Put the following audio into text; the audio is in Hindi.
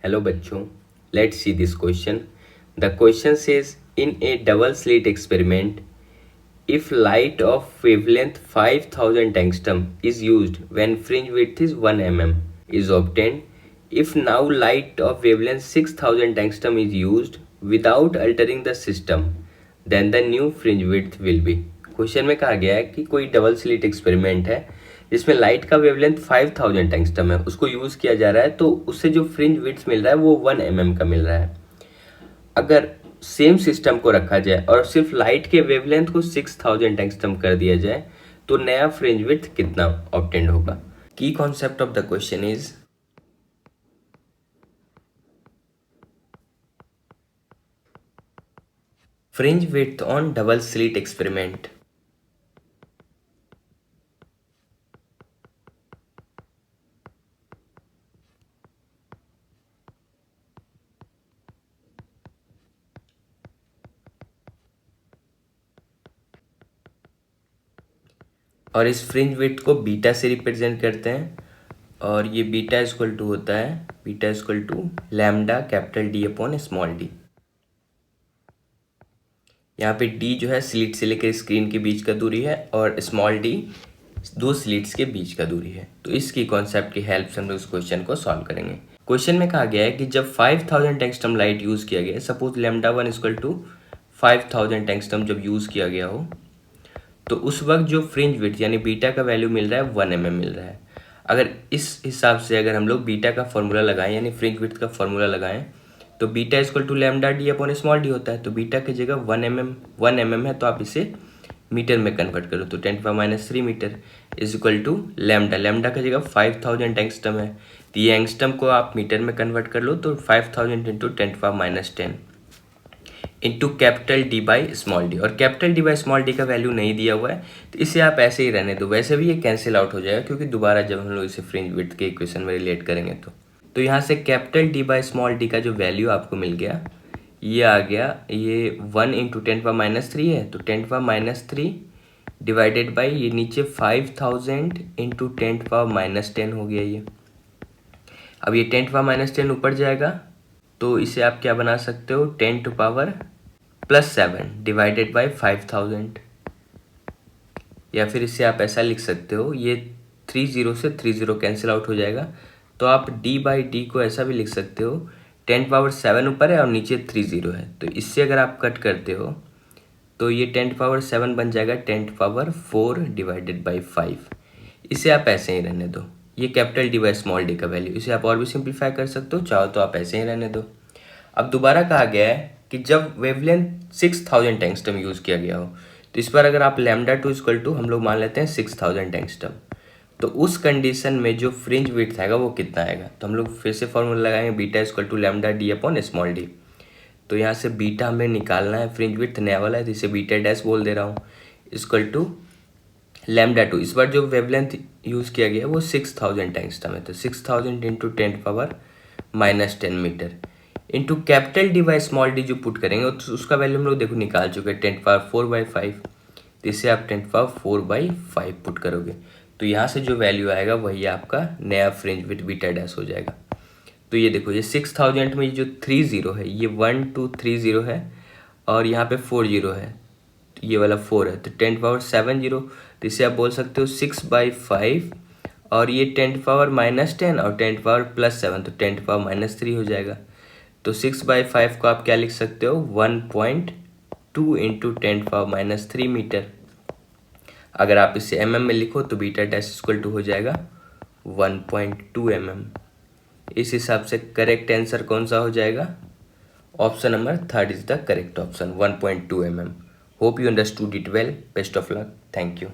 Hello बच्चों, let's see this question. The question says in a double slit experiment, if light of wavelength 5000 angstrom is used when fringe width is 1 mm is obtained. If now light of wavelength 6000 angstrom is used without altering the system, then the new fringe width will be. Question में कहा गया है कि कोई डबल स्लिट एक्सपेरिमेंट है जिसमें लाइट का वेवलेंथ 5000 एंगस्ट्रम है, उसको यूज किया जा रहा है, तो उससे जो फ्रिंज विड्थ मिल रहा है वो 1 mm का मिल रहा है। अगर सेम सिस्टम को रखा जाए और सिर्फ लाइट के वेवलेंथ को 6000 एंगस्ट्रम कर दिया जाए तो नया फ्रिंज विड्थ कितना ऑब्टेंड होगा। की concept of the question is fringe width on double slit experiment. और इस फ्रिंज विड्थ को बीटा से रिप्रेजेंट करते हैं और ये बीटा इक्वल टू होता है beta equal to lambda capital D upon small D. यहाँ पे डी जो है स्लिट से लेकर स्क्रीन के बीच का दूरी है और स्मॉल डी दो स्लिट्स के बीच का दूरी है। तो इसकी कॉन्सेप्ट की हेल्प से हम लोग इस क्वेश्चन को सॉल्व करेंगे। क्वेश्चन में कहा गया है कि जब 5000 एंगस्ट्रम लाइट यूज किया गया है, suppose lambda 1 equal to 5000 angstrom जब यूज किया गया हो, तो उस वक्त जो फ्रिंज विड्थ यानी बीटा का वैल्यू मिल रहा है 1 mm मिल रहा है। अगर इस हिसाब से अगर हम लोग बीटा का फॉर्मूला लगाएं यानी फ्रिंज विड्थ का फॉर्मूला लगाएं तो beta equal to lambda D upon small D होता है। तो बीटा की जगह 1 mm है तो आप इसे मीटर में कन्वर्ट करो तो 10⁻³ metre is equal to lambda की जगह 5000 एंगस्ट्रम है, तो ये एंगस्ट्रम को आप मीटर में कन्वर्ट कर लो तो 5000 into 10⁻10 into capital D by small D. और capital D by small D का वैल्यू नहीं दिया हुआ है तो इसे आप ऐसे ही रहने दो, वैसे भी ये कैंसिल आउट हो जाएगा क्योंकि दोबारा जब हम लोग इसे फ्रिंज विड्थ के इक्वेशन में रिलेट करेंगे तो यहाँ से capital D by small D का जो वैल्यू आपको मिल गया ये आ गया, ये 1 इंटू 10⁻³ है तो 10⁻³ डिवाइडेड बाई ये नीचे 5000 इंटू 10⁻10 हो गया ये। अब ये 10⁻10 ऊपर जाएगा तो इसे आप क्या बना सकते हो 10⁻+7 डिवाइडेड बाई 5000, या फिर इसे आप ऐसा लिख सकते हो, ये 30 से 30 कैंसिल आउट हो जाएगा तो आप d बाई डी को ऐसा भी लिख सकते हो 10⁻7 ऊपर है और नीचे 30 है, तो इससे अगर आप कट करते हो तो ये 10⁻7 बन जाएगा 10⁻4 डिवाइडेड बाई 5। इसे आप ऐसे ही रहने दो, ये capital D by small D का वैल्यू, इसे आप और भी सिंप्लीफाई कर सकते हो, चाहो तो आप ऐसे ही रहने दो। अब दोबारा कहा गया है कि जब वेवलेंथ 6000 एंगस्ट्रम यूज किया गया हो तो इस पर अगर आप लैम्डा 2 इक्वल टू हम लोग मान लेते हैं 6000 एंगस्ट्रम, तो उस कंडीशन में जो फ्रिंज विड्थ आएगा वो कितना आएगा। तो हम लोग फिर से फॉर्मूला लगाएंगे beta equal to lambda D upon small D. तो यहाँ से बीटा हमें निकालना है, फ्रिंज विड्थ नया वाला है तो इसे बीटा डैश बोल दे रहा हूँ इक्वल टू लैम्डा 2। इस बार जो वेवलेंथ यूज किया गया वो 6000 एंगस्ट्रम है तो 6000 into 10⁻−10 metre into capital D by small D जो पुट करेंगे तो उसका वैल्यू हम लोग देखो निकाल चुके हैं 10⁻4/5, तो इसे आप 10⁻4/5 पुट करोगे तो यहाँ से जो वैल्यू आएगा वही आपका नया फ्रिंज विड्थ बीटा डैश हो जाएगा। तो ये देखो ये 6000 में जो 30 है ये 1 2 3 है और यहाँ पे 40 है तो ये वाला 4 है तो 10⁻7 तो इसे आप बोल सकते हो 6/5 और ये 10⁻−10 और 10⁻+7 तो 10⁻−3 हो जाएगा। तो 6/5 को आप क्या लिख सकते हो 1.2 इंटू 10⁻−3 मीटर। अगर आप इसे mm में लिखो तो बीटा डैश इक्वल टू हो जाएगा 1.2 mm। इस हिसाब से करेक्ट आंसर कौन सा हो जाएगा, option number 3 is the correct option 1.2 mm। Hope you understood it well, best of luck, thank you.